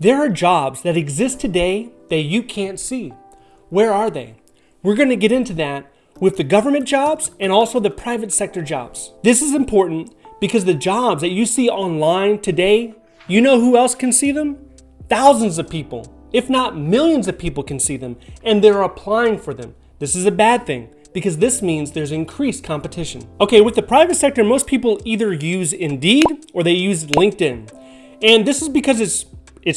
There are jobs that exist today that you can't see. Where are they? We're going to get into that with the government jobs and also the private sector jobs. This is important because the jobs that you see online today, you know who else can see them? Thousands of people, if not millions of people can see them, and they're applying for them. This is a bad thing because this means there's increased competition. Okay, with the private sector, most people either use Indeed or they use LinkedIn. And this is because it's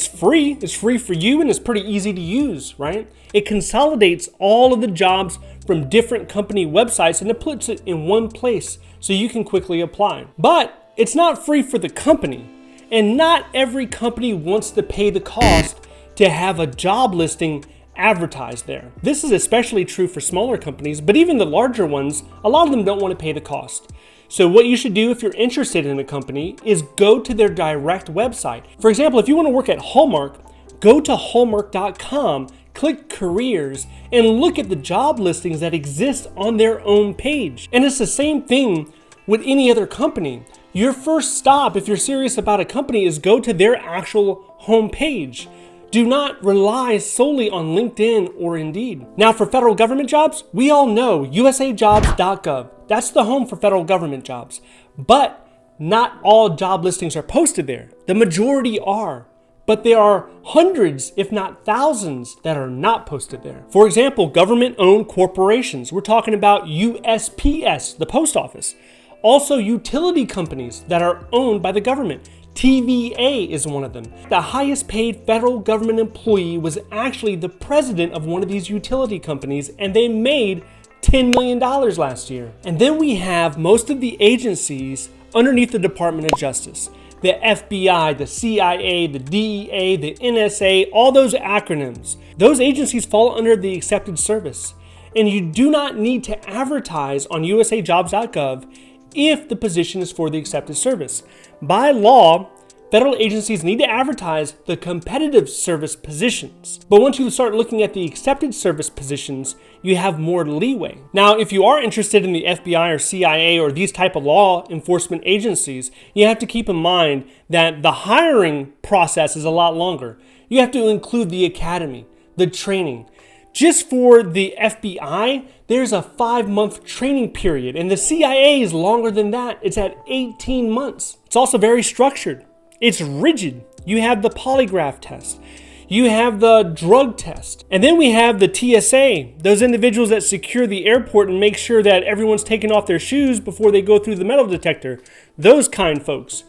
free. It's free for you and it's pretty easy to use, right? It consolidates all of the jobs from different company websites and it puts it in one place so you can quickly apply. But it's not free for the company, and not every company wants to pay the cost to have a job listing advertised there. This is especially true for smaller companies, but even the larger ones, a lot of them don't want to pay the cost. So what you should do if you're interested in a company is go to their direct website. For example, if you want to work at Hallmark, go to hallmark.com, click careers, and look at the job listings that exist on their own page. And it's the same thing with any other company. Your first stop, if you're serious about a company, is go to their actual homepage. Do not rely solely on LinkedIn or Indeed. Now for federal government jobs, we all know usajobs.gov. That's the home for federal government jobs. But not all job listings are posted there. The majority are. But there are hundreds, if not thousands, that are not posted there. For example, government-owned corporations. We're talking about USPS, the post office. Also utility companies that are owned by the government. TVA is one of them. The highest paid federal government employee was actually the president of one of these utility companies, and they made $10 million last year. And then we have most of the agencies underneath the Department of Justice. The FBI, the CIA, the DEA, the NSA, all those acronyms. Those agencies fall under the accepted service. And you do not need to advertise on usajobs.gov if the position is for the accepted service. By law, federal agencies need to advertise the competitive service positions. But once you start looking at the accepted service positions, you have more leeway. Now, if you are interested in the FBI or CIA or these type of law enforcement agencies, you have to keep in mind that the hiring process is a lot longer. You have to include the academy, the training. Just for the FBI, there's a 5-month training period, and the CIA is longer than that. It's at 18 months. It's also very structured. It's rigid. You have the polygraph test. You have the drug test. And then we have the TSA, those individuals that secure the airport and make sure that everyone's taking off their shoes before they go through the metal detector. Those kind folks.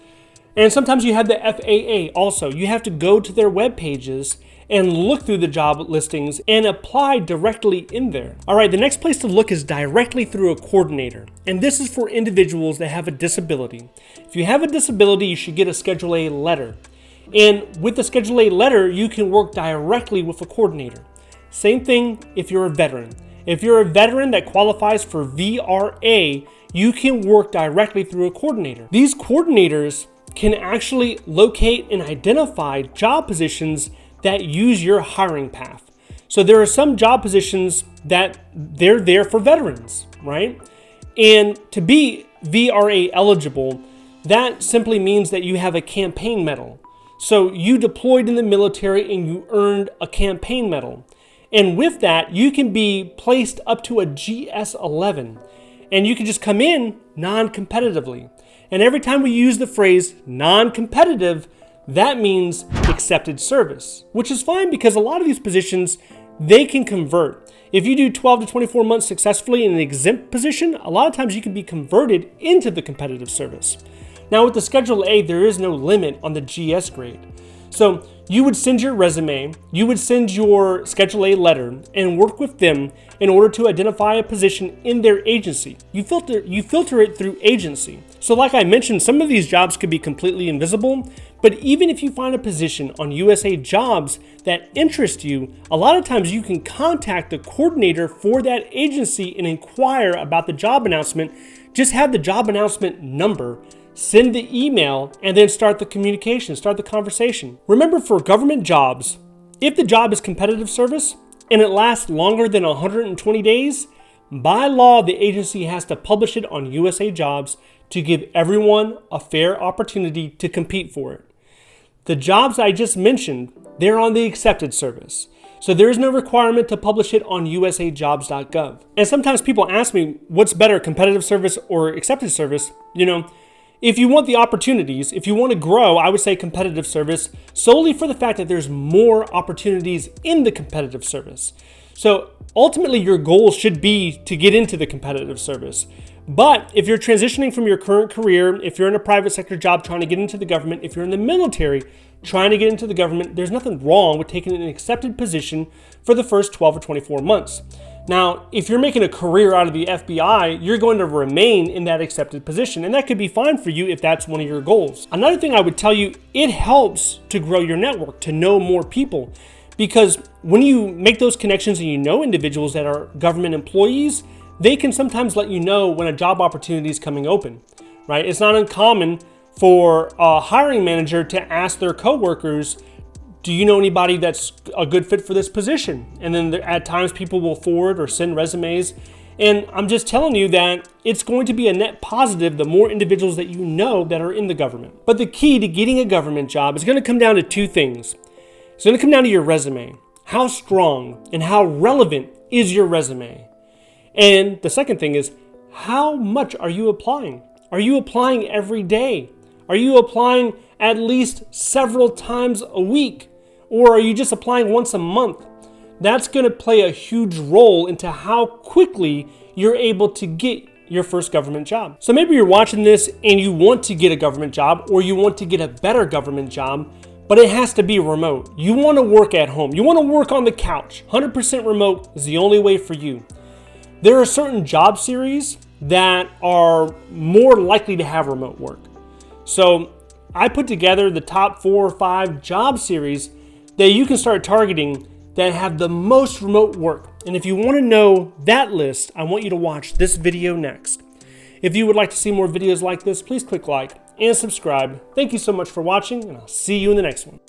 And sometimes you have the FAA also. You have to go to their web pages and look through the job listings and apply directly in there. All right, the next place to look is directly through a coordinator. And this is for individuals that have a disability. If you have a disability, you should get a Schedule A letter. And with the Schedule A letter, you can work directly with a coordinator. Same thing if you're a veteran. If you're a veteran that qualifies for VRA, you can work directly through a coordinator. These coordinators can actually locate and identify job positions that use your hiring path. So there are some job positions that they're there for veterans, right? And to be VRA eligible, that simply means that you have a campaign medal. So you deployed in the military and you earned a campaign medal. And with that, you can be placed up to a GS-11. And you can just come in non-competitively. And every time we use the phrase non-competitive, that means accepted service, which is fine because a lot of these positions, they can convert. If you do 12 to 24 months successfully in an exempt position, a lot of times you can be converted into the competitive service. Now with the Schedule A, there is no limit on the GS grade. So you would send your resume, you would send your Schedule A letter and work with them in order to identify a position in their agency. You filter it through agency. So like I mentioned, some of these jobs could be completely invisible, but even if you find a position on USA Jobs that interests you, a lot of times you can contact the coordinator for that agency and inquire about the job announcement. Just have the job announcement number, send the email, and then start the communication, start the conversation. Remember, for government jobs, if the job is competitive service and it lasts longer than 120 days, by law, the agency has to publish it on USA Jobs to give everyone a fair opportunity to compete for it. The jobs I just mentioned, they're on the accepted service. So there is no requirement to publish it on usajobs.gov. And sometimes people ask me, what's better, competitive service or accepted service? If you want the opportunities, if you want to grow, I would say competitive service, solely for the fact that there's more opportunities in the competitive service. So ultimately your goal should be to get into the competitive service. But if you're transitioning from your current career, if you're in a private sector job trying to get into the government, if you're in the military trying to get into the government, there's nothing wrong with taking an accepted position for the first 12 or 24 months. Now, if you're making a career out of the FBI, you're going to remain in that accepted position, and that could be fine for you if that's one of your goals. Another thing I would tell you, it helps to grow your network, to know more people, because when you make those connections and you know individuals that are government employees, they can sometimes let you know when a job opportunity is coming open, right? It's not uncommon for a hiring manager to ask their coworkers, do you know anybody that's a good fit for this position? And then at times people will forward or send resumes. And I'm just telling you that it's going to be a net positive the more individuals that you know that are in the government. But the key to getting a government job is going to come down to two things. It's going to come down to your resume. How strong and how relevant is your resume? And the second thing is, how much are you applying? Are you applying every day? Are you applying at least several times a week? Or are you just applying once a month? That's going to play a huge role into how quickly you're able to get your first government job. So maybe you're watching this and you want to get a government job, or you want to get a better government job, but it has to be remote. You want to work at home. You want to work on the couch. 100% remote is the only way for you. There are certain job series that are more likely to have remote work. So I put together the top 4 or 5 job series that you can start targeting that have the most remote work. And if you want to know that list, I want you to watch this video next. If you would like to see more videos like this, please click like and subscribe. Thank you so much for watching, and I'll see you in the next one.